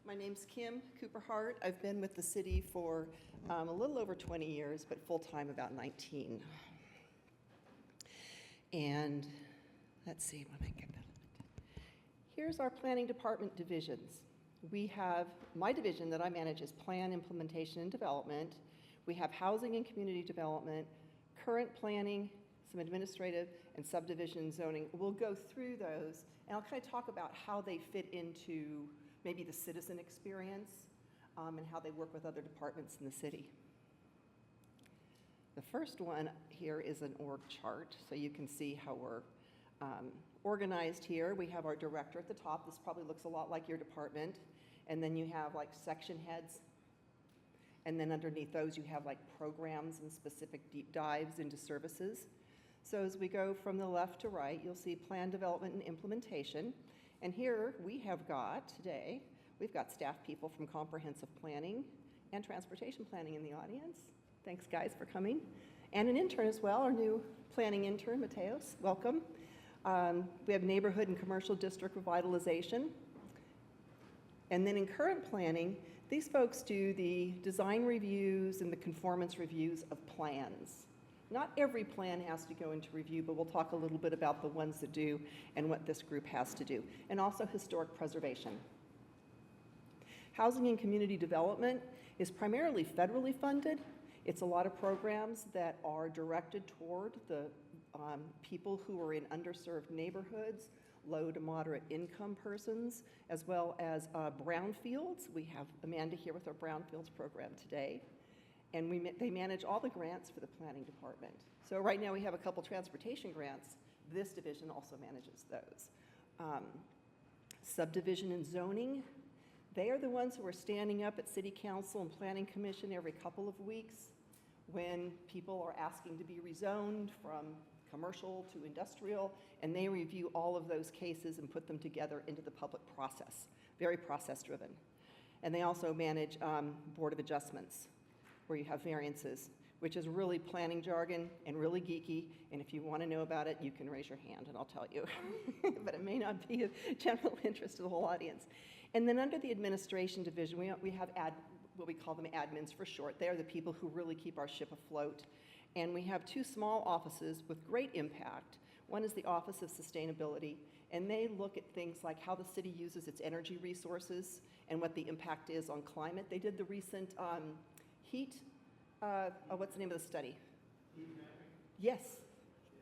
My name's Kim Cooper Hart. I've been with the city for a little over 20 years, but full-time about 19. And let's see, when I get that. Here's our planning department divisions. We have, my division that I manage is plan, implementation, and development. We have housing and community development, current planning, some administrative, and subdivision zoning. We'll go through those, and I'll kind of talk about how they fit into maybe the citizen experience and how they work with other departments in the city. The first one here is an org chart, so you can see how we're organized here. We have our director at the top. This probably looks a lot like your department. And then you have like section heads. And then underneath those, you have like programs and specific deep dives into services. So as we go from the left to right, you'll see plan development and implementation. And here we have got today, we've got staff people from comprehensive planning and transportation planning in the audience. Thanks guys for coming. And an intern as well, our new planning intern, Mateos, welcome. We have neighborhood and commercial district revitalization. And then in current planning, these folks do the design reviews and the conformance reviews of plans. Not every plan has to go into review, but we'll talk a little bit about the ones that do and what this group has to do. And also historic preservation. Housing and community development is primarily federally funded. It's a lot of programs that are directed toward the people who are in underserved neighborhoods, low to moderate income persons, as well as brownfields. We have Amanda here with our brownfields program today. And they manage all the grants for the planning department. So right now we have a couple transportation grants. This division also manages those. Subdivision and zoning, they are the ones who are standing up at City Council and Planning Commission every couple of weeks when people are asking to be rezoned from commercial to industrial, and they review all of those cases and put them together into the public process, very process-driven. And they also manage Board of Adjustments, where you have variances, which is really planning jargon and really geeky, and if you want to know about it, you can raise your hand and I'll tell you. But it may not be of general interest to the whole audience. And then under the administration division, we have what we call them admins for short. They are the people who really keep our ship afloat. And we have two small offices with great impact. One is the Office of Sustainability, and they look at things like how the city uses its energy resources and what the impact is on climate. They did the recent heat, what's the name of the study? Heat canopy? Yes,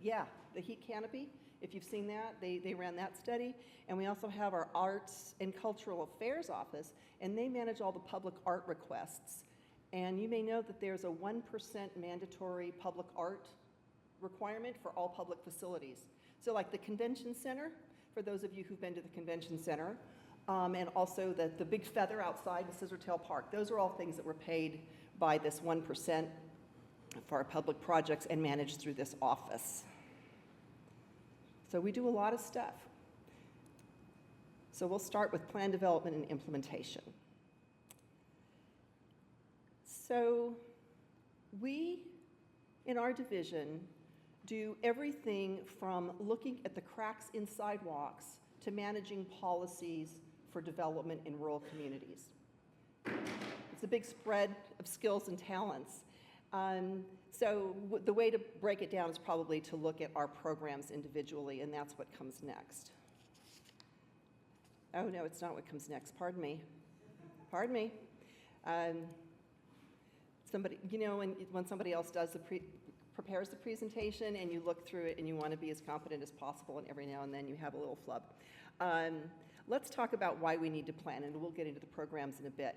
yeah, the heat canopy. If you've seen that, they ran that study. And we also have our Arts and Cultural Affairs office, and they manage all the public art requests. And you may know that there's a 1% mandatory public art requirement for all public facilities. So like the convention center, for those of you who've been to the convention center, and also the big feather outside the Scissortail Park. Those are all things that were paid by this 1% for our public projects and managed through this office. So we do a lot of stuff. So we'll start with plan development and implementation. So we, in our division, do everything from looking at the cracks in sidewalks to managing policies for development in rural communities. It's a big spread of skills and talents. So the way to break it down is probably to look at our programs individually, and that's what comes next. Oh, no, it's not what comes next. Pardon me. Pardon me. Somebody, you know, when somebody else does prepares the presentation and you look through it and you want to be as competent as possible, and every now and then you have a little flub. Let's talk about why we need to plan, and we'll get into the programs in a bit.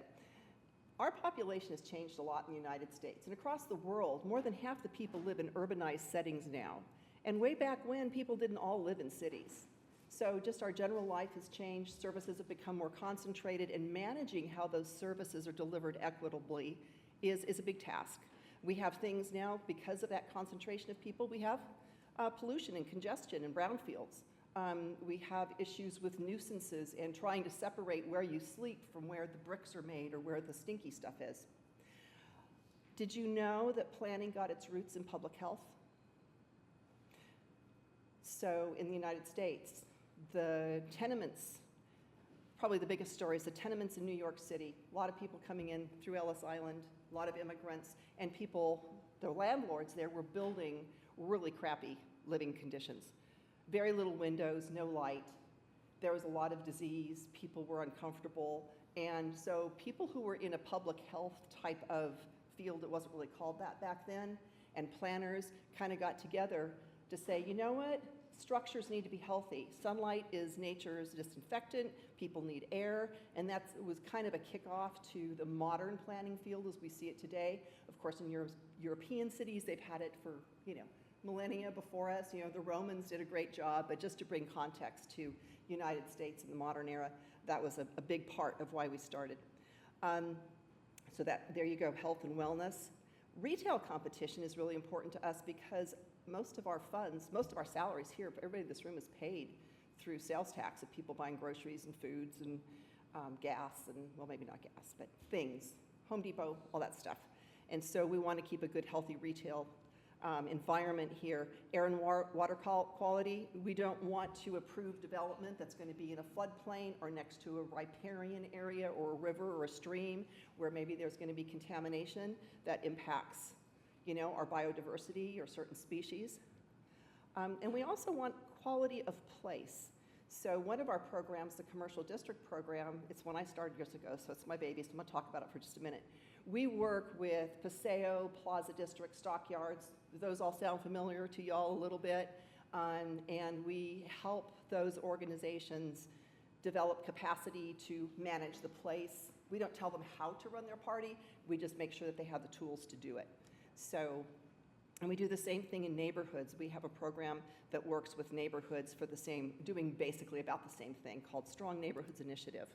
Our population has changed a lot in the United States, and across the world, more than half the people live in urbanized settings now. And way back when, people didn't all live in cities. So just our general life has changed, services have become more concentrated, and managing how those services are delivered equitably is a big task. We have things now, because of that concentration of people, we have pollution and congestion in brownfields. We have issues with nuisances and trying to separate where you sleep from where the bricks are made or where the stinky stuff is. Did you know that planning got its roots in public health? So in the United States, the tenements Probably the biggest story is the tenements in New York City. A lot of people coming in through Ellis Island, a lot of immigrants, and people, the landlords there were building really crappy living conditions. Very little windows, no light. There was a lot of disease, people were uncomfortable, and so people who were in a public health type of field, it wasn't really called that back then, and planners kind of got together to say, you know what, structures need to be healthy. Sunlight is nature's disinfectant, people need air, and that was kind of a kickoff to the modern planning field as we see it today. Of course, in European cities, they've had it for, millennia before us. The Romans did a great job, but just to bring context to United States in the modern era, that was a big part of why we started. So there you go, health and wellness. Retail competition is really important to us because most of our funds, most of our salaries here, everybody in this room is paid through sales tax of people buying groceries and foods and gas and, well, maybe not gas, but things, Home Depot, all that stuff. And so we want to keep a good, healthy retail environment here. Air and water quality, we don't want to approve development that's going to be in a floodplain or next to a riparian area or a river or a stream where maybe there's going to be contamination that impacts, our biodiversity or certain species. And we also want quality of place. So one of our programs, the Commercial District Program, it's one I started years ago, so it's my baby, so I'm going to talk about it for just a minute. We work with Paseo, Plaza District, Stockyards. Those all sound familiar to y'all a little bit. And we help those organizations develop capacity to manage the place. We don't tell them how to run their party. We just make sure that they have the tools to do it. So, and we do the same thing in neighborhoods. We have a program that works with neighborhoods for doing basically about the same thing called Strong Neighborhoods Initiative.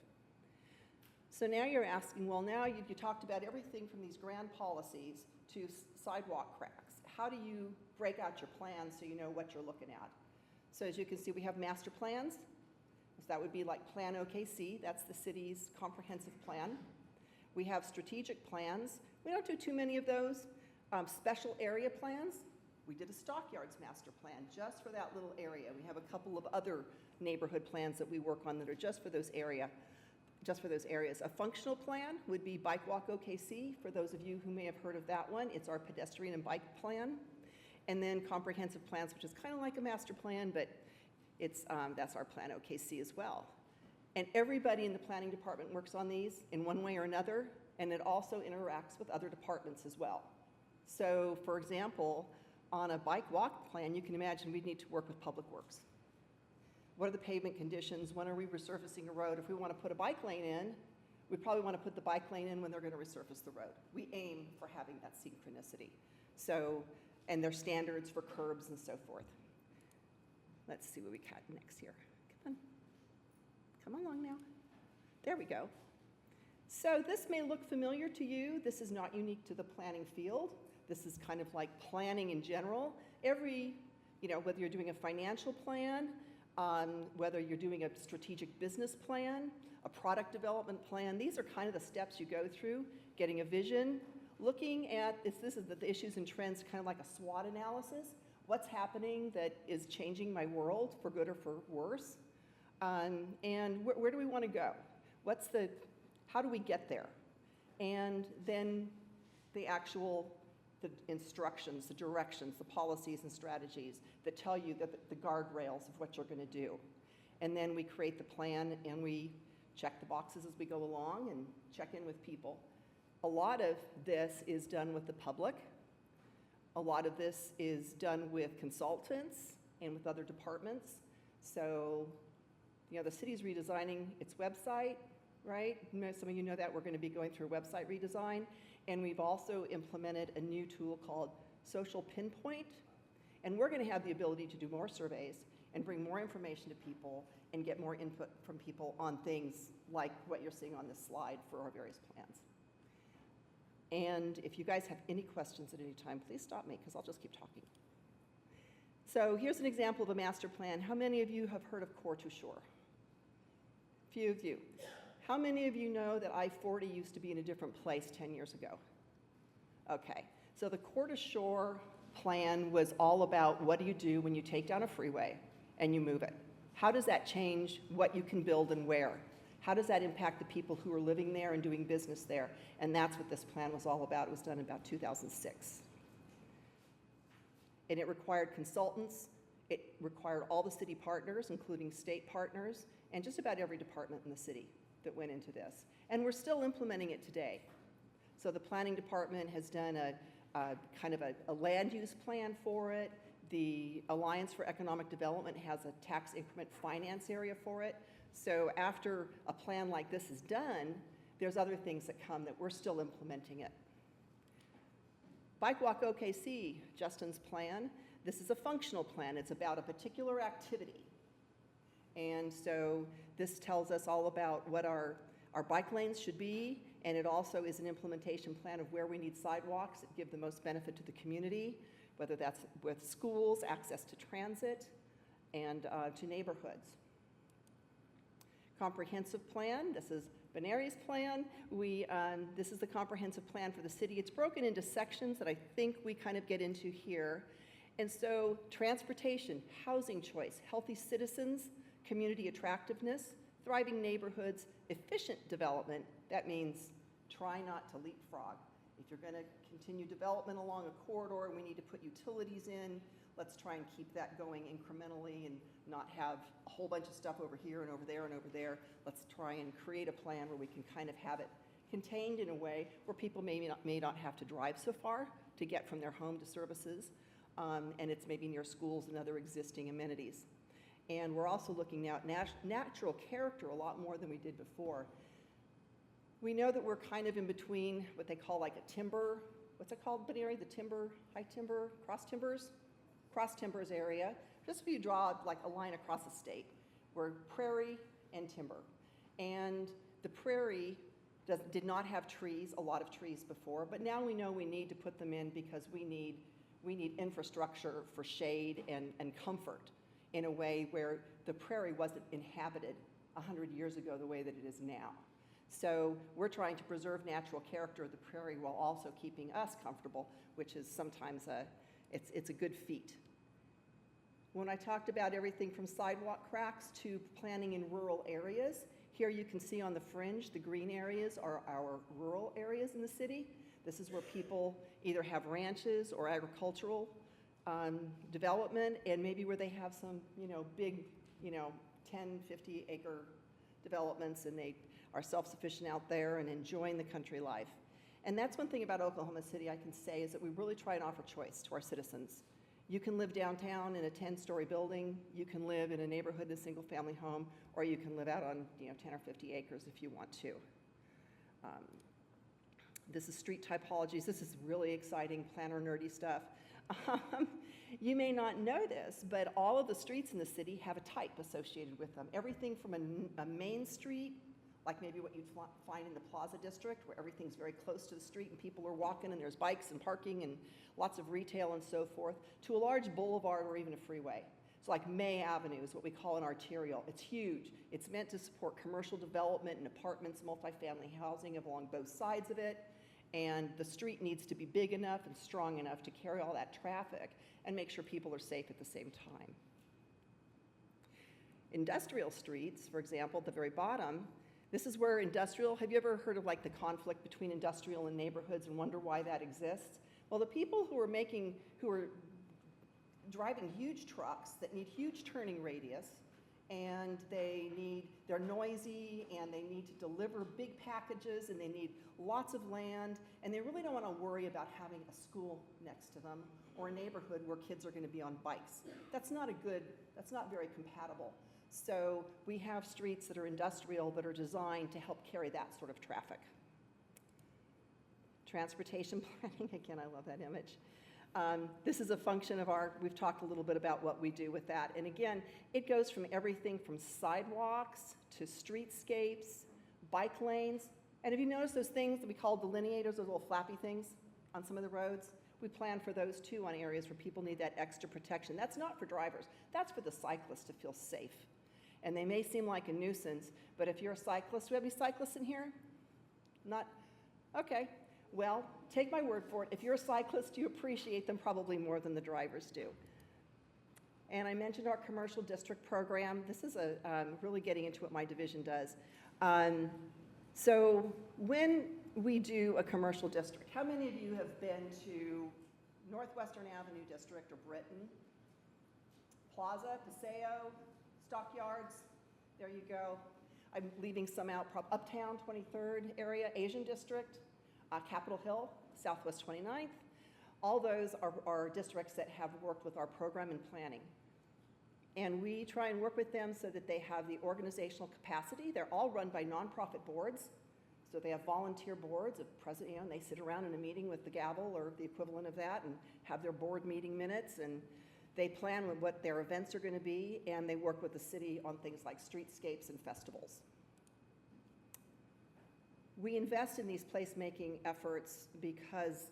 So now you're asking, well, now you talked about everything from these grand policies to sidewalk cracks. How do you break out your plans so you know what you're looking at? So as you can see, we have master plans. So that would be like Plan OKC. That's the city's comprehensive plan. We have strategic plans. We don't do too many of those. Special area plans. We did a Stockyards master plan just for that little area. We have a couple of other neighborhood plans that we work on that are just for those areas. A functional plan would be Bike Walk OKC, for those of you who may have heard of that one. It's our pedestrian and bike plan. And then comprehensive plans, which is kind of like a master plan, but that's our Plan OKC as well. And everybody in the planning department works on these in one way or another, and it also interacts with other departments as well. So, for example, on a bike walk plan, you can imagine we'd need to work with Public Works. What are the pavement conditions? When are we resurfacing a road? If we want to put a bike lane in, we probably want to put the bike lane in when they're going to resurface the road. We aim for having that synchronicity. So, and there's standards for curbs and so forth. Let's see what we got next here. Come along now. There we go. So this may look familiar to you. This is not unique to the planning field. This is kind of like planning in general. Whether you're doing a financial plan, whether you're doing a strategic business plan, a product development plan, these are kind of the steps you go through, getting a vision, looking at, this is the issues and trends, kind of like a SWOT analysis. What's happening that is changing my world for good or for worse? And where do we want to go? How do we get there? And then the instructions, the directions, the policies and strategies that tell you the guardrails of what you're going to do. And then we create the plan and we check the boxes as we go along and check in with people. A lot of this is done with the public. A lot of this is done with consultants and with other departments. So, the city's redesigning its website, right? Some of you know that we're going to be going through a website redesign. And we've also implemented a new tool called Social Pinpoint. And we're going to have the ability to do more surveys and bring more information to people and get more input from people on things like what you're seeing on this slide for our various plans. And if you guys have any questions at any time, please stop me because I'll just keep talking. So here's an example of a master plan. How many of you have heard of Core to Shore? A few of you. How many of you know that I-40 used to be in a different place 10 years ago? Okay, so the Core to Shore plan was all about what do you do when you take down a freeway and you move it? How does that change what you can build and where? How does that impact the people who are living there and doing business there? And that's what this plan was all about. It was done in about 2006. And it required consultants. It required all the city partners, including state partners, and just about every department in the city that went into this. And we're still implementing it today. So the planning department has done a kind of a land use plan for it. The Alliance for Economic Development has a tax increment finance area for it. So after a plan like this is done, there's other things that come that we're still implementing it. Bike Walk OKC, Justin's plan. This is a functional plan. It's about a particular activity. And so this tells us all about what our bike lanes should be, and it also is an implementation plan of where we need sidewalks that give the most benefit to the community, whether that's with schools, access to transit, and to neighborhoods. Comprehensive plan, this is Benari's plan. This is the comprehensive plan for the city. It's broken into sections that I think we kind of get into here. And so transportation, housing choice, healthy citizens, community attractiveness, thriving neighborhoods, efficient development. That means try not to leapfrog. If you're going to continue development along a corridor and we need to put utilities in, let's try and keep that going incrementally and not have a whole bunch of stuff over here and over there and over there. Let's try and create a plan where we can kind of have it contained in a way where people may not have to drive so far to get from their home to services, and it's maybe near schools and other existing amenities. And we're also looking now at natural character a lot more than we did before. We know that we're kind of in between what they call like a timber, what's it called, Benari? The timber, high timber, cross timbers area. Just if you draw like a line across the state, we're prairie and timber. And the prairie did not have trees, a lot of trees before, but now we know we need to put them in because we need infrastructure for shade and comfort in a way where the prairie wasn't inhabited 100 years ago the way that it is now. So we're trying to preserve natural character of the prairie while also keeping us comfortable, which is sometimes it's a good feat. When I talked about everything from sidewalk cracks to planning in rural areas, here you can see on the fringe, the green areas are our rural areas in the city. This is where people either have ranches or agricultural development, and maybe where they have some, big, 10, 50 acre developments, and they are self-sufficient out there and enjoying the country life. And that's one thing about Oklahoma City I can say is that we really try and offer choice to our citizens. You can live downtown in a 10-story building, you can live in a neighborhood in a single-family home, or you can live out on 10 or 50 acres if you want to. This is street typologies. This is really exciting, planner nerdy stuff. You may not know this, but all of the streets in the city have a type associated with them. Everything from a main street, like maybe what you'd find in the Plaza District, where everything's very close to the street and people are walking and there's bikes and parking and lots of retail and so forth, to a large boulevard or even a freeway. So like May Avenue is what we call an arterial. It's huge. It's meant to support commercial development and apartments, multifamily housing along both sides of it. And the street needs to be big enough and strong enough to carry all that traffic and make sure people are safe at the same time. Industrial streets, for example, at the very bottom, this is where industrial, have you ever heard of like the conflict between industrial and neighborhoods and wonder why that exists? Well, the people who are driving huge trucks that need huge turning radius, and they're noisy, and they need to deliver big packages, and they need lots of land, and they really don't want to worry about having a school next to them or a neighborhood where kids are going to be on bikes. That's not very compatible. So we have streets that are industrial that are designed to help carry that sort of traffic. Transportation planning, again, I love that image. This is a function of we've talked a little bit about what we do with that. And again, it goes from everything from sidewalks to streetscapes, bike lanes. And have you noticed those things that we call delineators, those little flappy things on some of the roads? We plan for those too on areas where people need that extra protection. That's not for drivers, that's for the cyclists to feel safe. And they may seem like a nuisance, but if you're a cyclist, do we have any cyclists in here? Not? Okay. Well, take my word for it. If you're a cyclist, you appreciate them probably more than the drivers do. And I mentioned our commercial district program. This is really getting into what my division does. So when we do a commercial district, how many of you have been to Northwestern Avenue District or Britain? Plaza, Paseo, Stockyards, there you go. I'm leaving some out, Uptown, 23rd area, Asian District, Capitol Hill, Southwest 29th. All those are districts that have worked with our program and planning. And we try and work with them so that they have the organizational capacity. They're all run by nonprofit boards. So they have volunteer boards of president, and they sit around in a meeting with the gavel or the equivalent of that and have their board meeting minutes, and they plan with what their events are going to be, and they work with the city on things like streetscapes and festivals. We invest in these placemaking efforts because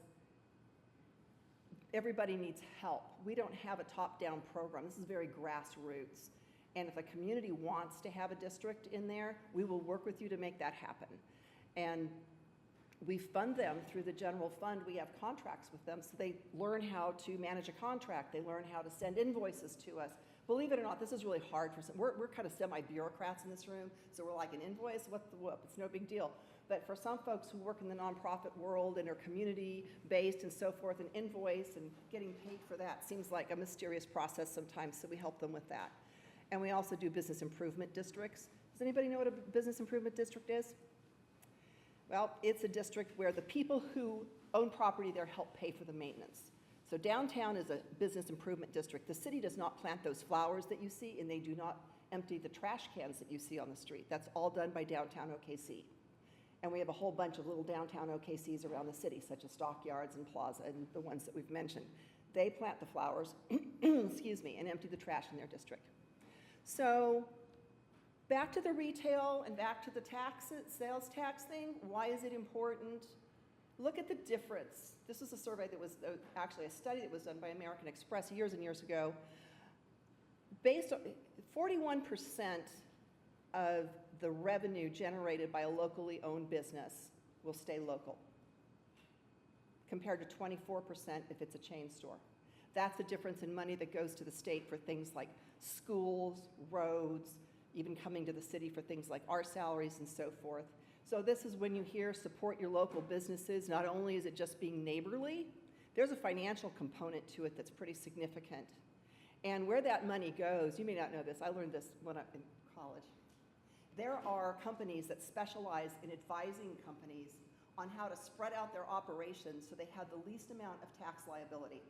everybody needs help. We don't have a top-down program. This is very grassroots. And if a community wants to have a district in there, we will work with you to make that happen. And we fund them through the general fund. We have contracts with them, so they learn how to manage a contract. They learn how to send invoices to us. Believe it or not, this is really hard for some. We're kind of semi-bureaucrats in this room, so we're like, an invoice, what the whoop? It's no big deal. But for some folks who work in the nonprofit world and are community-based and so forth, an invoice and getting paid for that seems like a mysterious process sometimes, so we help them with that. And we also do business improvement districts. Does anybody know what a business improvement district is? Well, it's a district where the people who own property there help pay for the maintenance. So downtown is a business improvement district. The city does not plant those flowers that you see, and they do not empty the trash cans that you see on the street. That's all done by downtown OKC. And we have a whole bunch of little downtown OKCs around the city, such as Stockyards and Plaza and the ones that we've mentioned. They plant the flowers, excuse me, and empty the trash in their district. So back to the retail and back to the sales tax thing. Why is it important? Look at the difference. This is a survey that was actually a study that was done by American Express years and years ago. Based on 41% of the revenue generated by a locally owned business will stay local, compared to 24% if it's a chain store. That's the difference in money that goes to the state for things like schools, roads, even coming to the city for things like our salaries and so forth. So this is when you hear support your local businesses. Not only is it just being neighborly, there's a financial component to it that's pretty significant. And where that money goes, you may not know this, I learned this when I was in college. There are companies that specialize in advising companies on how to spread out their operations so they have the least amount of tax liability.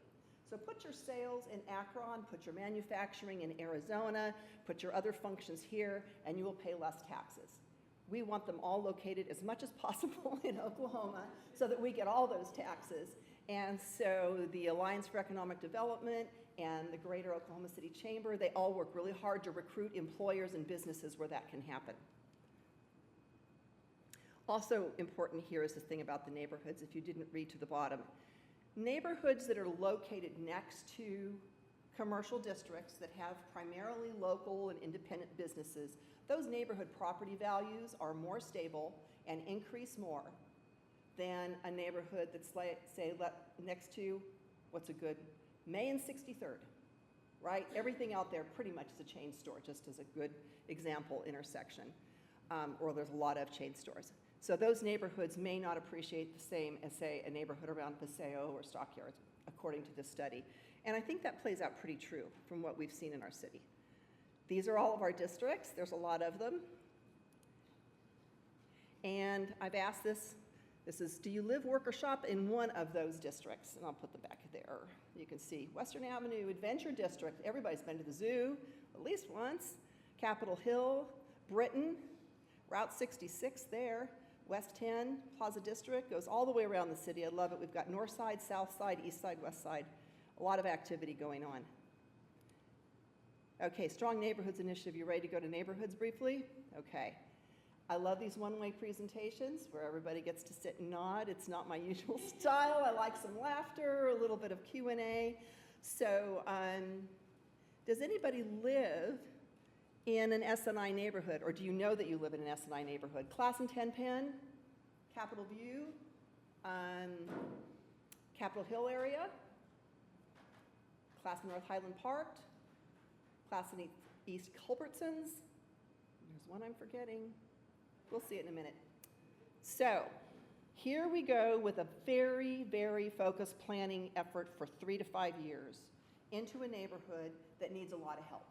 So put your sales in Akron, put your manufacturing in Arizona, put your other functions here, and you will pay less taxes. We want them all located as much as possible in Oklahoma so that we get all those taxes. And so the Alliance for Economic Development and the Greater Oklahoma City Chamber, they all work really hard to recruit employers and businesses where that can happen. Also important here is this thing about the neighborhoods, if you didn't read to the bottom. Neighborhoods that are located next to commercial districts that have primarily local and independent businesses, those neighborhood property values are more stable and increase more than a neighborhood that's, like, say, next to, what's a good, May and 63rd, right? Everything out there pretty much is a chain store, just as a good example intersection, or there's a lot of chain stores. So those neighborhoods may not appreciate the same as, say, a neighborhood around Paseo or Stockyards, according to this study. And I think that plays out pretty true from what we've seen in our city. These are all of our districts. There's a lot of them. And I've asked this is, do you live, work, or shop in one of those districts? And I'll put them back there. You can see Western Avenue Adventure District. Everybody's been to the zoo at least once. Capitol Hill, Britain, Route 66 there. West 10, Plaza District, goes all the way around the city. I love it. We've got north side, south side, east side, west side. A lot of activity going on. Okay, Strong Neighborhoods Initiative. You ready to go to neighborhoods briefly? Okay. I love these one-way presentations where everybody gets to sit and nod. It's not my usual style. I like some laughter, a little bit of Q&A. So does anybody live in an SNI neighborhood, or do you know that you live in an SNI neighborhood? Class in Tenpen, Capitol View, Capitol Hill area, class in North Highland Park, class in East Culbertson's. There's one I'm forgetting. We'll see it in a minute. So here we go with a very, very focused planning effort for 3 to 5 years into a neighborhood that needs a lot of help.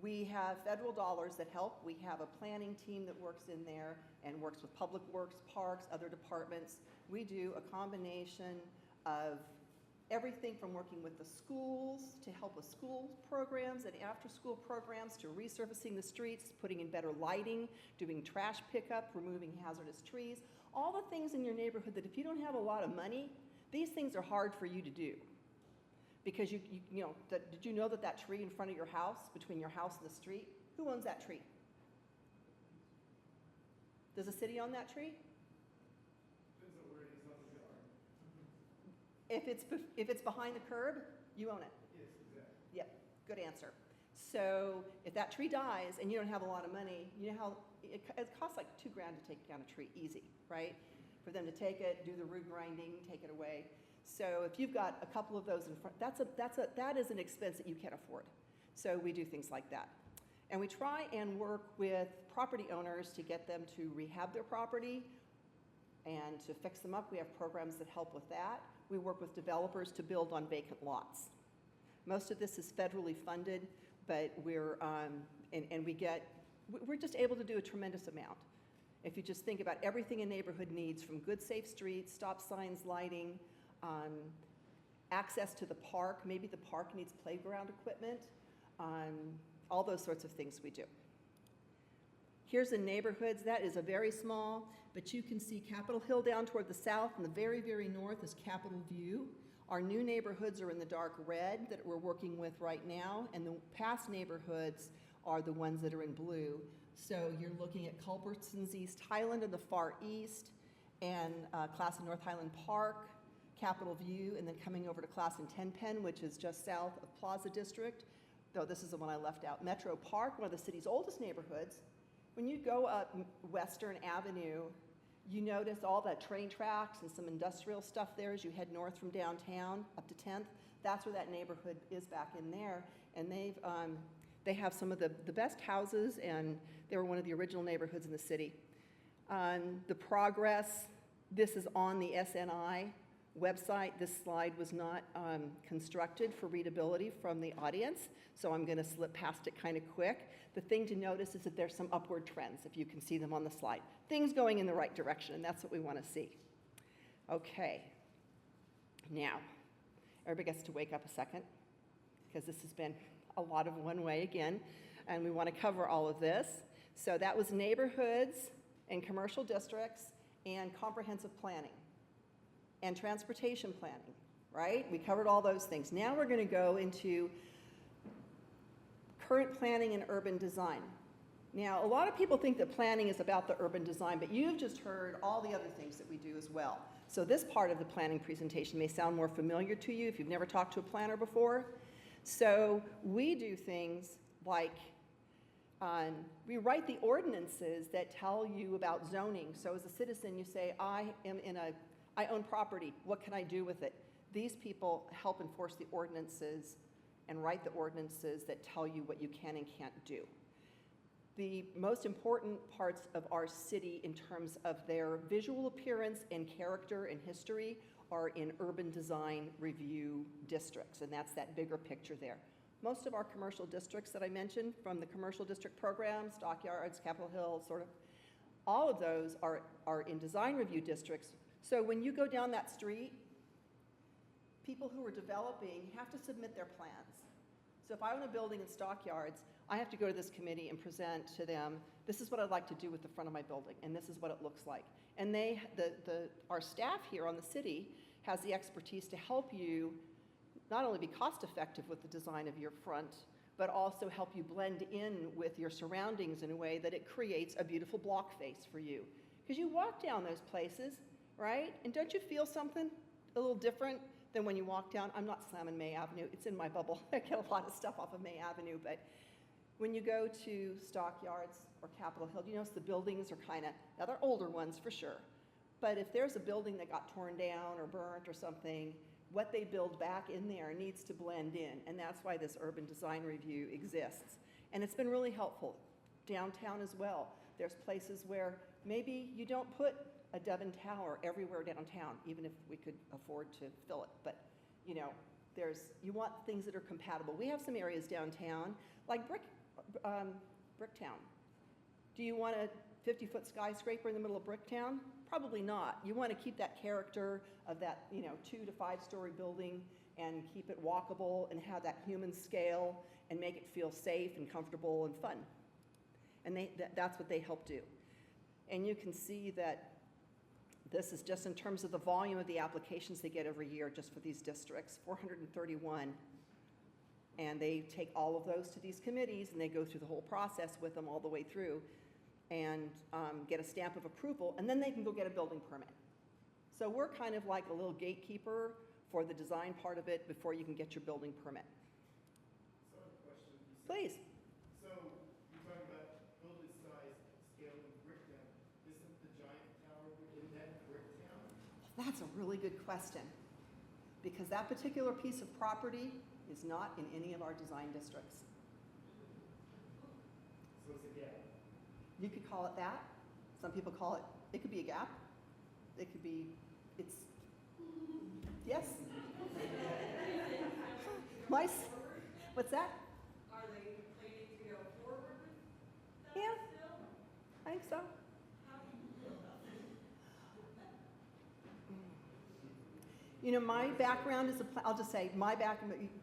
We have federal dollars that help. We have a planning team that works in there and works with Public Works, Parks, other departments. We do a combination of everything from working with the schools to help with school programs and after-school programs to resurfacing the streets, putting in better lighting, doing trash pickup, removing hazardous trees, all the things in your neighborhood that if you don't have a lot of money, these things are hard for you to do. Because did you know that tree in front of your house, between your house and the street, who owns that tree? Does the city own that tree? Depends on where it is on the yard. If it's behind the curb, you own it. Yes, exactly. Yep, good answer. So if that tree dies and you don't have a lot of money, you know how it costs like $2,000 to take down a tree, easy, right? For them to take it, do the root grinding, take it away. So if you've got a couple of those in front, that is an expense that you can't afford. So we do things like that. And we try and work with property owners to get them to rehab their property and to fix them up. We have programs that help with that. We work with developers to build on vacant lots. Most of this is federally funded, but we're just able to do a tremendous amount. If you just think about everything a neighborhood needs, from good safe streets, stop signs, lighting, access to the park, maybe the park needs playground equipment, all those sorts of things we do. Here's the neighborhoods. That is a very small, but you can see Capitol Hill down toward the south, and the very, very north is Capitol View. Our new neighborhoods are in the dark red that we're working with right now, and the past neighborhoods are the ones that are in blue. So you're looking at Culbertson's East Highland in the far east, and Class in North Highland Park, Capitol View, and then coming over to Class in Tenpen, which is just south of Plaza District, though this is the one I left out. Metro Park, one of the city's oldest neighborhoods. When you go up Western Avenue, you notice all that train tracks and some industrial stuff there as you head north from downtown up to 10th. That's where that neighborhood is back in there. And they have some of the best houses, and they were one of the original neighborhoods in the city. The progress, this is on the SNI website. This slide was not constructed for readability from the audience, so I'm going to slip past it kind of quick. The thing to notice is that there's some upward trends, if you can see them on the slide. Things going in the right direction, and that's what we want to see. Okay. Now, everybody gets to wake up a second, because this has been a lot of one way again, and we want to cover all of this. So that was neighborhoods and commercial districts and comprehensive planning and transportation planning, right? We covered all those things. Now we're going to go into current planning and urban design. Now, a lot of people think that planning is about the urban design, but you've just heard all the other things that we do as well. So this part of the planning presentation may sound more familiar to you if you've never talked to a planner before. So we do things like we write the ordinances that tell you about zoning. So as a citizen, you say, I own property. What can I do with it? These people help enforce the ordinances and write the ordinances that tell you what you can and can't do. The most important parts of our city in terms of their visual appearance and character and history are in urban design review districts, and that's that bigger picture there. Most of our commercial districts that I mentioned, from the commercial district program, Stockyards, Capitol Hill, sort of, all of those are in design review districts. So when you go down that street, people who are developing have to submit their plans. So if I own a building in Stockyards, I have to go to this committee and present to them, this is what I'd like to do with the front of my building, and this is what it looks like. And our staff here on the city has the expertise to help you not only be cost effective with the design of your front, but also help you blend in with your surroundings in a way that it creates a beautiful block face for you. Because you walk down those places, right? And don't you feel something a little different than when you walk down? I'm not slamming May Avenue. It's in my bubble. I get a lot of stuff off of May Avenue. But when you go to Stockyards or Capitol Hill, you notice the buildings are kind of, now they're older ones for sure. But if there's a building that got torn down or burnt or something, what they build back in there needs to blend in. And that's why this urban design review exists. And it's been really helpful. Downtown as well. There's places where maybe you don't put a Devon Tower everywhere downtown, even if we could afford to fill it. But, you know, you want things that are compatible. We have some areas downtown, like Bricktown. Do you want a 50-foot skyscraper in the middle of Bricktown? Probably not. You want to keep that character of that, you know, 2 to 5-story building and keep it walkable and have that human scale and make it feel safe and comfortable and fun. And that's what they help do. And you can see that this is just in terms of the volume of the applications they get every year just for these districts, 431. And they take all of those to these committees and they go through the whole process with them all the way through and get a stamp of approval, and then they can go get a building permit. So we're kind of like a little gatekeeper for the design part of it before you can get your building permit. So I have a question. Please. So you're talking about building size, scale of Bricktown. Isn't the giant tower in that Bricktown? That's a really good question, because that particular piece of property is not in any of our design districts. So it's a gap. You could call it that. Some people call it, it could be a gap. It could be, yes? What's that? Are they planning to go forward with that Yeah. still? I think so. How do you feel about that? You know, my background is I'll just say,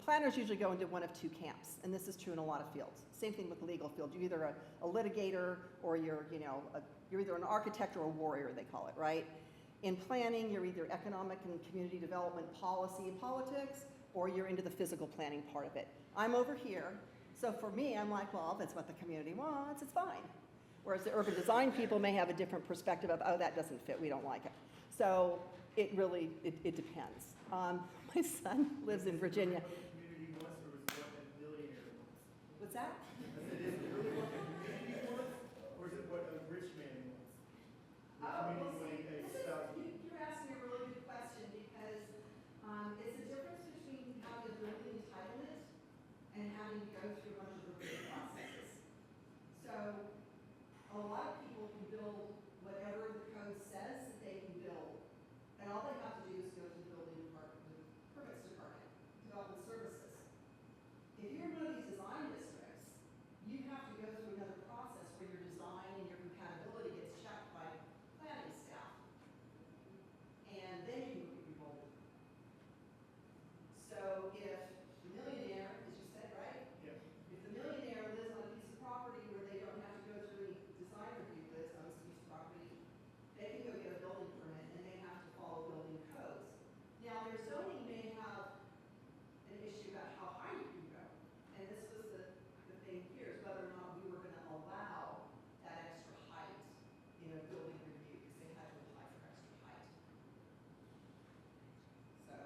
planners usually go into one of two camps, and this is true in a lot of fields. Same thing with the legal field. You're either a litigator or you're either an architect or a warrior, they call it, right? In planning, you're either economic and community development policy and politics, or you're into the physical planning part of it. I'm over here, so for me, I'm like, well, that's what the community wants, it's fine. Whereas the urban design people may have a different perspective of, oh, that doesn't fit, we don't like it. So it really, it depends. My son lives in Virginia. What the community wants, or is what a billionaire wants? What's that? I said, is it really what the community wants, or is it what a rich man wants? The community wanting a thousand. You're asking a really good question, because it's a difference between having a building entitlement and having to go through a bunch of review processes. So a lot of people can build whatever the code says that they can build, and all they have to do is go to the building department, the permits department, development services. If you're in one of these design districts, you have to go through another process where your design and your compatibility gets checked by planning staff. And then you can move your building. So if the millionaire, as you said, right? Yeah. If the millionaire lives on a piece of property where they don't have to go through any design review, lives on this piece of property, they can go get a building permit and they have to follow building codes. Now, their zoning may have an issue about how high you can go. And this was the thing here, is whether or not we were gonna allow that extra height in a building review, because they had to apply for extra height. So,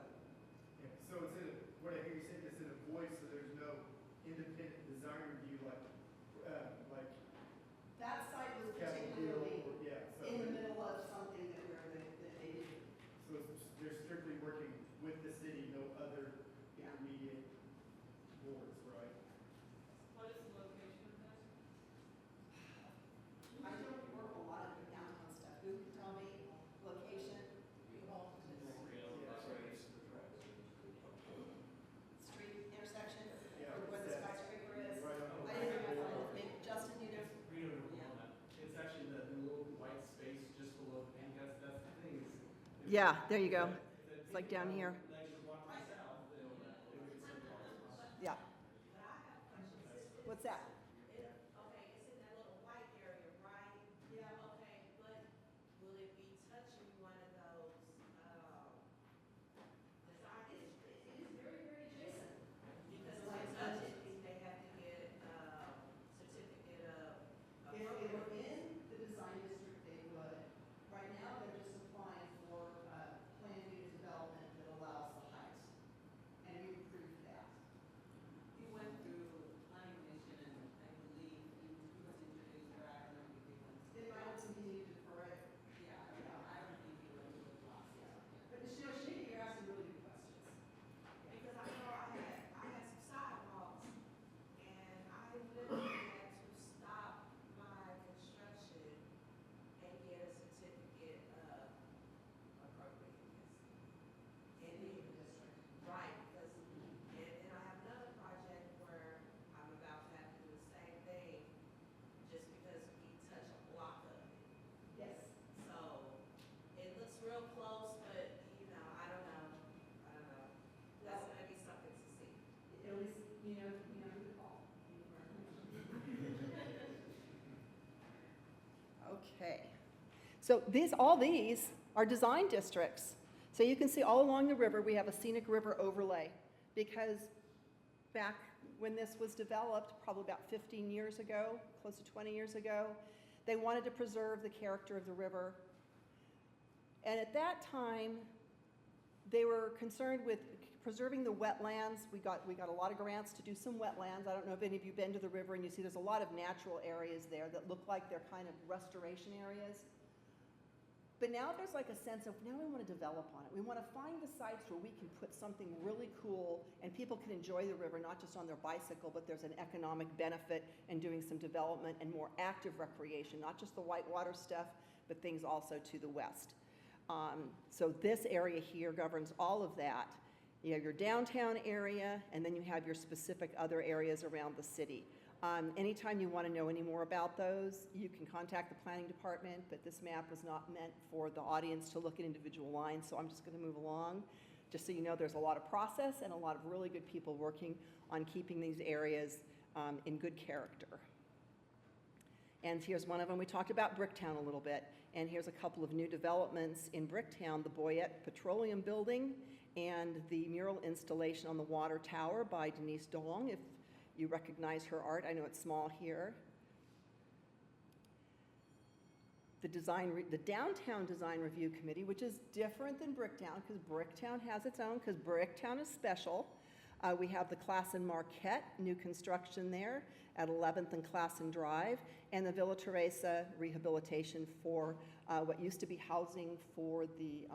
Yeah. So instead of, what I hear you saying, instead of voice, so there's no independent design review like that site was Capitol Hill, particularly or, yeah. So in the middle of something that they did. So they're strictly working with the city, no other intermediate boards, right? What is the location of that? I don't work a lot of the downtown stuff. Who can tell me location? Street intersection, Yeah. or where the skyscraper is? Right on. I didn't bring my phone with me. Justin, you know? It's actually the little white space just below the paint. That's the thing. Yeah, there you go. It's like down here. Yeah. What's that? Okay, it's in that little white area, right? Yeah. Okay, but will it be touching one of those, design districts? It is very, very adjacent. Because if they touch it, they have to get, certificate of If they were appropriateness. in the design district, they would. Right now, they're just applying for planned unit development that allows the height. And we approved that. You went through planning commission and Okay. So all these are design districts. So you can see all along the river, we have a scenic river overlay because back when this was developed, probably about 15 years ago, close to 20 years ago, they wanted to preserve the character of the river. And at that time, they were concerned with preserving the wetlands. We got a lot of grants to do some wetlands. I don't know if any of you have been to the river and you see there's a lot of natural areas there that look like they're kind of restoration areas. But now there's like a sense of, now we want to develop on it. We want to find the sites where we can put something really cool and people can enjoy the river, not just on their bicycle, but there's an economic benefit in doing some development and more active recreation, not just the whitewater stuff, but things also to the west. So this area here governs all of that. You have your downtown area, and then you have your specific other areas around the city. Anytime you want to know any more about those, you can contact the planning department, but this map was not meant for the audience to look at individual lines, so I'm just going to move along. Just so you know, there's a lot of process and a lot of really good people working on keeping these areas in good character. And here's one of them. We talked about Bricktown a little bit, and here's a couple of new developments in Bricktown, the Boyette Petroleum Building and the mural installation on the water tower by Denise Dong, if you recognize her art. I know it's small here. The Downtown Design Review Committee, which is different than Bricktown, because Bricktown has its own, because Bricktown is special. We have the Classen Marquette, new construction there at 11th and Classen Drive, and the Villa Teresa rehabilitation for what used to be housing for the,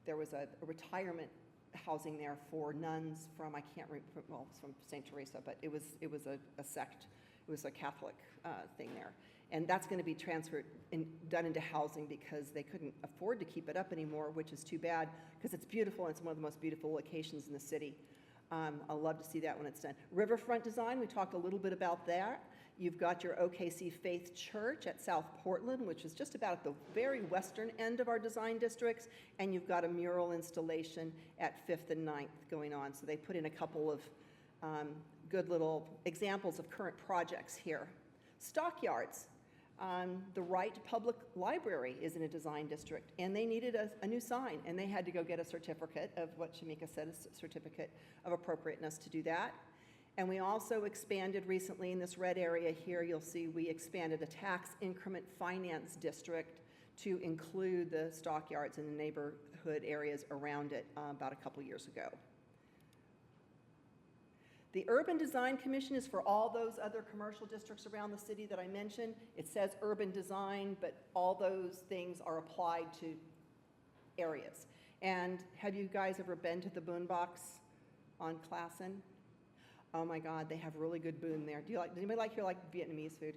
there was a retirement housing there for nuns from, I can't remember, well, it's from St. Teresa, but it was a sect, it was a Catholic thing there. And that's going to be transferred and done into housing because they couldn't afford to keep it up anymore, which is too bad because it's beautiful and it's one of the most beautiful locations in the city. I'll love to see that when it's done. Riverfront design, we talked a little bit about that. You've got your OKC Faith Church at South Portland, which is just about at the very western end of our design districts, and you've got a mural installation at 5th and 9th going on. So they put in a couple of good little examples of current projects here. Stockyards. The Wright Public Library is in a design district, and they needed a new sign, and they had to go get a certificate of what Shamika said, a certificate of appropriateness to do that. And we also expanded recently in this red area here, you'll see we expanded a tax increment finance district to include the stockyards and the neighborhood areas around it about a couple years ago. The Urban Design Commission is for all those other commercial districts around the city that I mentioned. It says urban design, but all those things are applied to areas. And have you guys ever been to the Boonbox on Classen? Oh my God, they have really good boon there. Does anybody like Vietnamese food?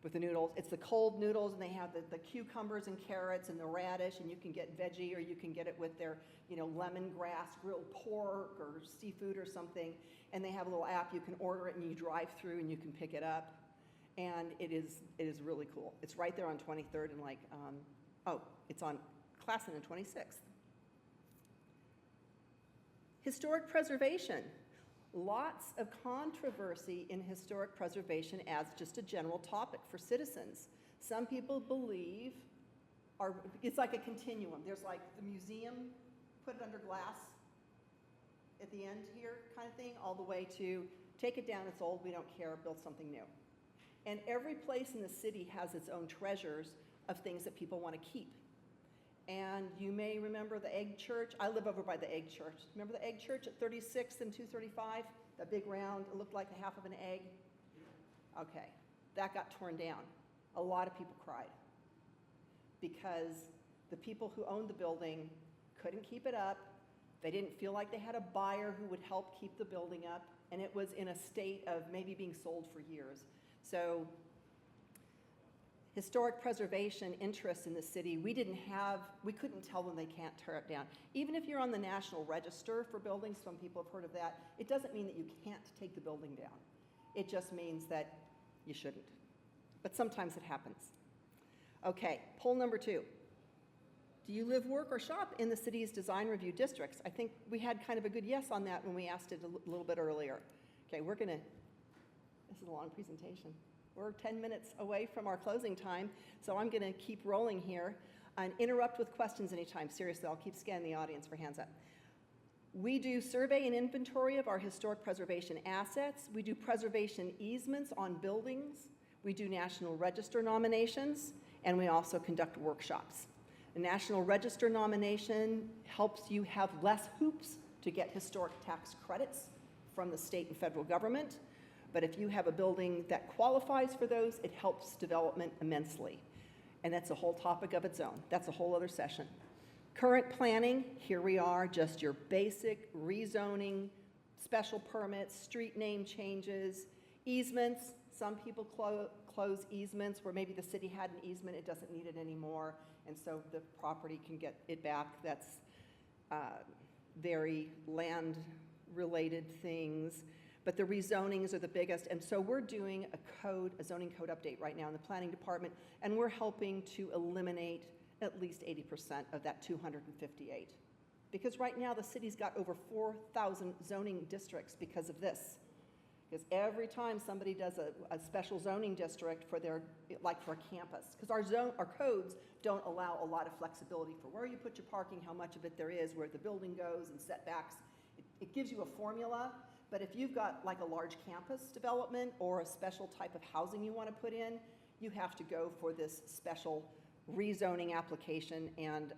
With the noodles. It's the cold noodles, and they have the cucumbers and carrots and the radish, and you can get veggie or you can get it with their, lemongrass grilled pork or seafood or something. And they have a little app, you can order it and you drive through and you can pick it up. And it is really cool. It's right there on 23rd and it's on Classen and 26th. Historic preservation. Lots of controversy in historic preservation as just a general topic for citizens. Some people believe, it's like a continuum. There's like the museum, put it under glass at the end here kind of thing, all the way to take it down, it's old, we don't care, build something new. And every place in the city has its own treasures of things that people want to keep. And you may remember the Egg Church. I live over by the Egg Church. Remember the Egg Church at 36th and 235? That big round, it looked like the half of an egg? Okay, that got torn down. A lot of people cried because the people who owned the building couldn't keep it up. They didn't feel like they had a buyer who would help keep the building up, and it was in a state of maybe being sold for years. So historic preservation interests in the city, we couldn't tell them they can't tear it down. Even if you're on the National Register for buildings, some people have heard of that, it doesn't mean that you can't take the building down. It just means that you shouldn't. But sometimes it happens. Okay, poll number 2. Do you live, work, or shop in the city's design review districts? I think we had kind of a good yes on that when we asked it a little bit earlier. Okay, this is a long presentation. We're 10 minutes away from our closing time, so I'm going to keep rolling here and interrupt with questions anytime. Seriously, I'll keep scanning the audience for hands up. We do survey and inventory of our historic preservation assets. We do preservation easements on buildings. We do National Register nominations, and we also conduct workshops. The National Register nomination helps you have less hoops to get historic tax credits from the state and federal government. But if you have a building that qualifies for those, it helps development immensely. And that's a whole topic of its own. That's a whole other session. Current planning, here we are, just your basic rezoning, special permits, street name changes, easements. Some people close easements where maybe the city had an easement, it doesn't need it anymore, and so the property can get it back. That's very land-related things. But the rezonings are the biggest, and so we're doing a zoning code update right now in the planning department, and we're helping to eliminate at least 80% of that 258. Because right now the city's got over 4,000 zoning districts because of this. Because every time somebody does a special zoning district for their, like for a campus, because our codes don't allow a lot of flexibility for where you put your parking, how much of it there is, where the building goes, and setbacks. It gives you a formula. But if you've got like a large campus development or a special type of housing you want to put in, you have to go for this special rezoning application, and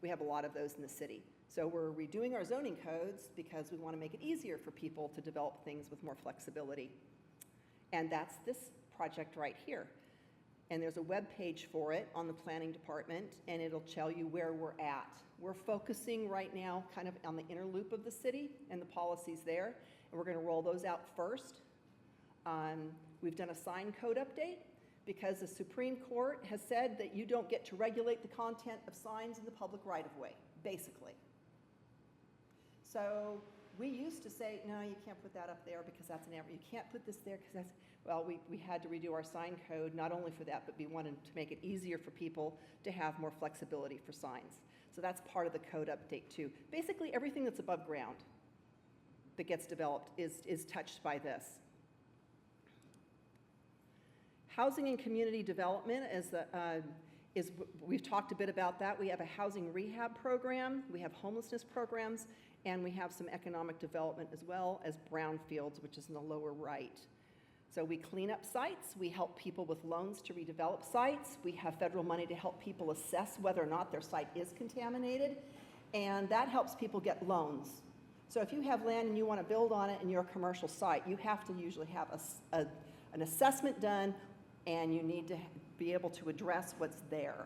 we have a lot of those in the city. So we're redoing our zoning codes because we want to make it easier for people to develop things with more flexibility. And that's this project right here. And there's a web page for it on the planning department, and it'll tell you where we're at. We're focusing right now kind of on the inner loop of the city and the policies there, and we're going to roll those out first. We've done a sign code update because the Supreme Court has said that you don't get to regulate the content of signs in the public right-of-way, basically. So we used to say, no, you can't put that up there because that's an error. You can't put this there because that's, well, we had to redo our sign code, not only for that, but we wanted to make it easier for people to have more flexibility for signs. So that's part of the code update too. Basically, everything that's above ground that gets developed is touched by this. Housing and community development we've talked a bit about that. We have a housing rehab program, we have homelessness programs, and we have some economic development as well as brownfields, which is in the lower right. So we clean up sites, we help people with loans to redevelop sites, we have federal money to help people assess whether or not their site is contaminated, and that helps people get loans. So if you have land and you want to build on it and you're a commercial site, you have to usually have an assessment done, and you need to be able to address what's there.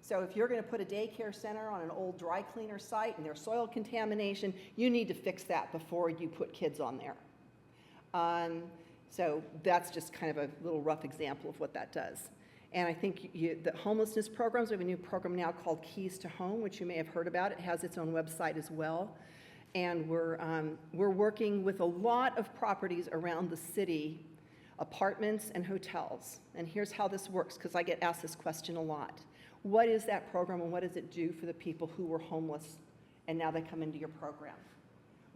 So if you're going to put a daycare center on an old dry cleaner site and there's soil contamination, you need to fix that before you put kids on there. So that's just kind of a little rough example of what that does. And I think the homelessness programs, we have a new program now called Keys to Home, which you may have heard about. It has its own website as well. And we're working with a lot of properties around the city, apartments and hotels. And here's how this works, because I get asked this question a lot. What is that program and what does it do for the people who were homeless and now they come into your program?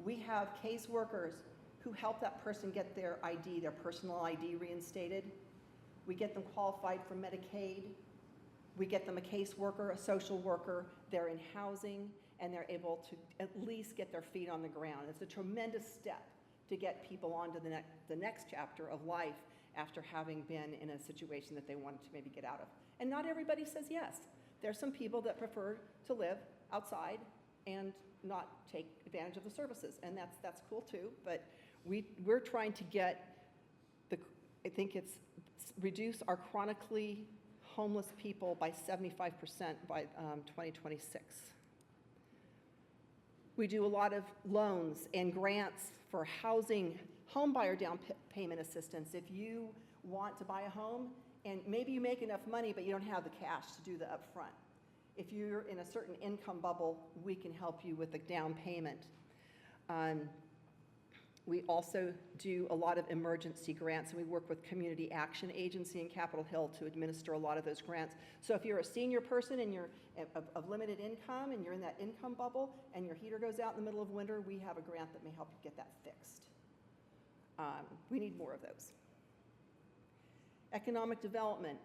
We have case workers who help that person get their ID, their personal ID reinstated. We get them qualified for Medicaid. We get them a caseworker, a social worker. They're in housing, and they're able to at least get their feet on the ground. It's a tremendous step to get people onto the next chapter of life after having been in a situation that they wanted to maybe get out of. And not everybody says yes. There's some people that prefer to live outside and not take advantage of the services, and that's cool too. But we're trying to get reduce our chronically homeless people by 75% by 2026. We do a lot of loans and grants for housing, home buyer down payment assistance. If you want to buy a home and maybe you make enough money but you don't have the cash to do the upfront. If you're in a certain income bubble, we can help you with the down payment. We also do a lot of emergency grants, and we work with Community Action Agency in Capitol Hill to administer a lot of those grants. So if you're a senior person and you're of limited income and you're in that income bubble and your heater goes out in the middle of winter, we have a grant that may help you get that fixed. We need more of those. Economic development.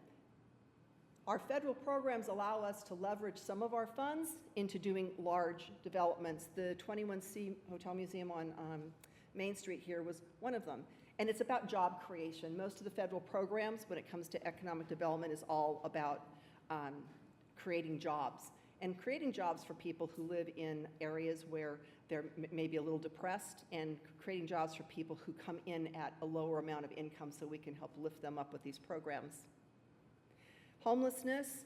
Our federal programs allow us to leverage some of our funds into doing large developments. The 21C Hotel Museum on Main Street here was one of them. And it's about job creation. Most of the federal programs, when it comes to economic development, is all about creating jobs. And creating jobs for people who live in areas where they're maybe a little depressed, and creating jobs for people who come in at a lower amount of income so we can help lift them up with these programs. Homelessness,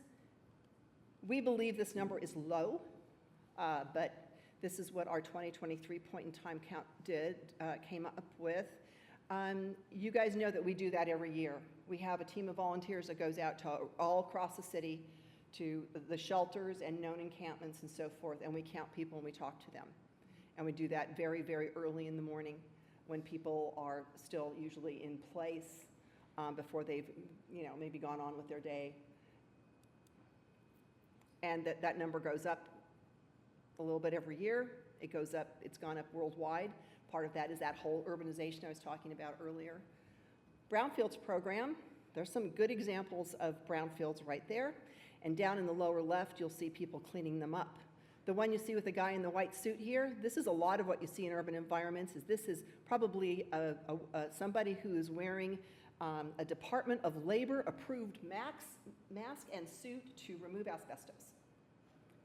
we believe this number is low, but this is what our 2023 point-in-time count came up with. You guys know that we do that every year. We have a team of volunteers that goes out to all across the city to the shelters and known encampments and so forth, and we count people and we talk to them. And we do that very, very early in the morning when people are still usually in place before they've, maybe gone on with their day. And that number goes up a little bit every year. It goes up, it's gone up worldwide. Part of that is that whole urbanization I was talking about earlier. Brownfields program, there's some good examples of brownfields right there. And down in the lower left, you'll see people cleaning them up. The one you see with the guy in the white suit here, this is a lot of what you see in urban environments. This is probably somebody who is wearing a Department of Labor approved mask and suit to remove asbestos.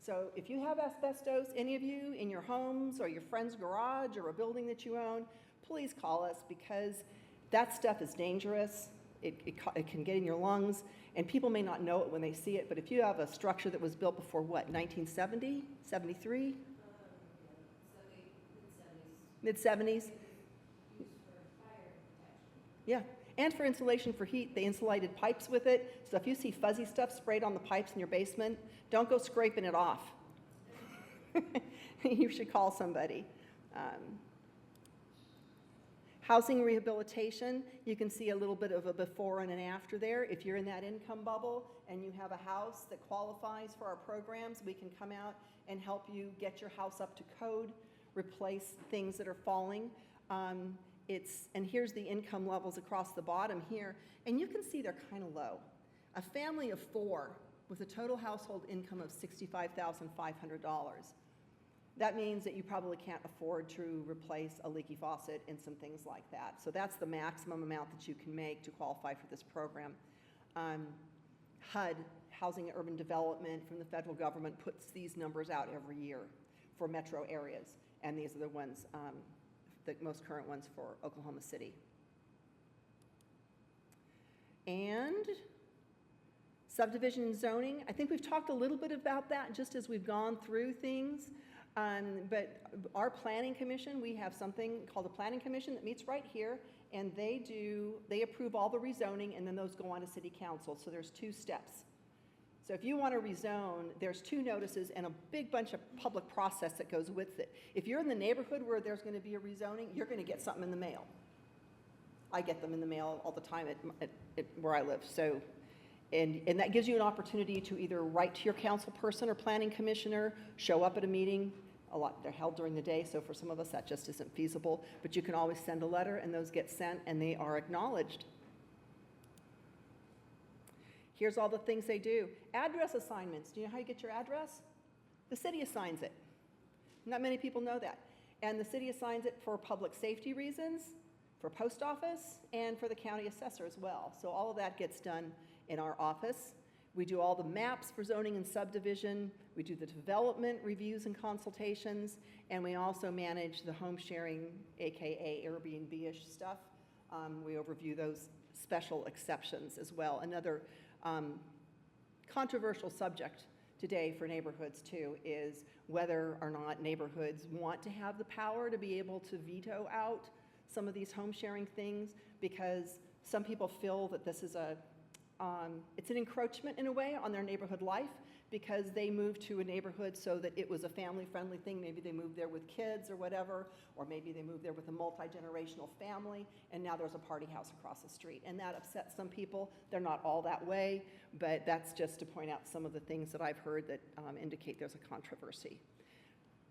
So if you have asbestos, any of you, in your homes or your friend's garage or a building that you own, please call us, because that stuff is dangerous. It can get in your lungs, and people may not know it when they see it, but if you have a structure that was built before, what, 1970, 73? Mid-70s? Yeah, and for insulation for heat, they insulated pipes with it. So if you see fuzzy stuff sprayed on the pipes in your basement, don't go scraping it off. You should call somebody. Housing rehabilitation, you can see a little bit of a before and an after there. If you're in that income bubble and you have a house that qualifies for our programs, we can come out and help you get your house up to code, replace things that are falling. And here's the income levels across the bottom here, and you can see they're kind of low. A family of 4 with a total household income of $65,500. That means that you probably can't afford to replace a leaky faucet and some things like that. So that's the maximum amount that you can make to qualify for this program. HUD, Housing and Urban Development from the federal government, puts these numbers out every year for metro areas, and these are the ones, the most current ones for Oklahoma City. And subdivision and zoning, I think we've talked a little bit about that just as we've gone through things. But our planning commission, we have something called the planning commission that meets right here, and they approve all the rezoning, and then those go on to city council. So there's 2 steps. So if you want to rezone, there's 2 notices and a big bunch of public process that goes with it. If you're in the neighborhood where there's going to be a rezoning, you're going to get something in the mail. I get them in the mail all the time at where I live. So, and that gives you an opportunity to either write to your council person or planning commissioner, show up at a meeting. A lot, they're held during the day, so for some of us that just isn't feasible. But you can always send a letter, and those get sent, and they are acknowledged. Here's all the things they do. Address assignments. Do you know how you get your address? The city assigns it. Not many people know that. And the city assigns it for public safety reasons, for post office, and for the county assessor as well. So all of that gets done in our office. We do all the maps for zoning and subdivision. We do the development reviews and consultations, and we also manage the home sharing, AKA Airbnb-ish stuff. We overview those special exceptions as well. Another controversial subject today for neighborhoods too is whether or not neighborhoods want to have the power to be able to veto out some of these home sharing things, because some people feel that this is it's an encroachment in a way on their neighborhood life, because they moved to a neighborhood so that it was a family-friendly thing. Maybe they moved there with kids or whatever, or maybe they moved there with a multi-generational family, and now there's a party house across the street. And that upsets some people. They're not all that way, but that's just to point out some of the things that I've heard that indicate there's a controversy.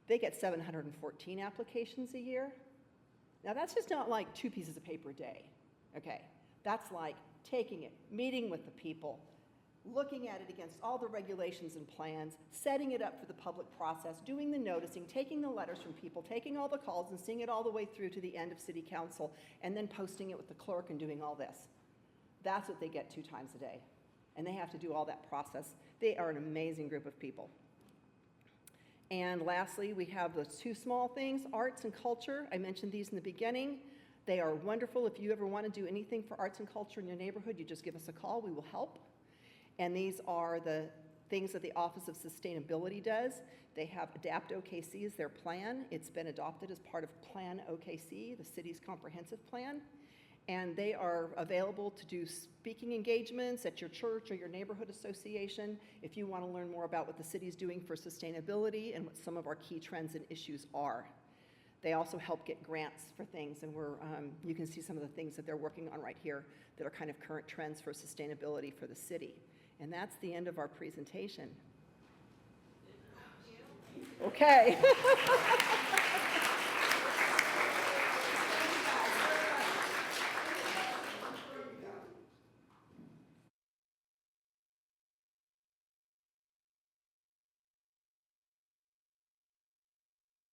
They get 714 applications a year. Now that's just not like 2 pieces of paper a day, okay? That's like taking it, meeting with the people, looking at it against all the regulations and plans, setting it up for the public process, doing the noticing, taking the letters from people, taking all the calls and seeing it all the way through to the end of city council, and then posting it with the clerk and doing all this. That's what they get 2 times a day. And they have to do all that process. They are an amazing group of people. And lastly, we have those 2 small things, arts and culture. I mentioned these in the beginning. They are wonderful. If you ever want to do anything for arts and culture in your neighborhood, you just give us a call. We will help. And these are the things that the Office of Sustainability does. They have Adapt OKC as their plan. It's been adopted as part of Plan OKC, the city's comprehensive plan. And they are available to do speaking engagements at your church or your neighborhood association if you want to learn more about what the city's doing for sustainability and what some of our key trends and issues are. They also help get grants for things, and you can see some of the things that they're working on right here that are kind of current trends for sustainability for the city. And that's the end of our presentation. Okay.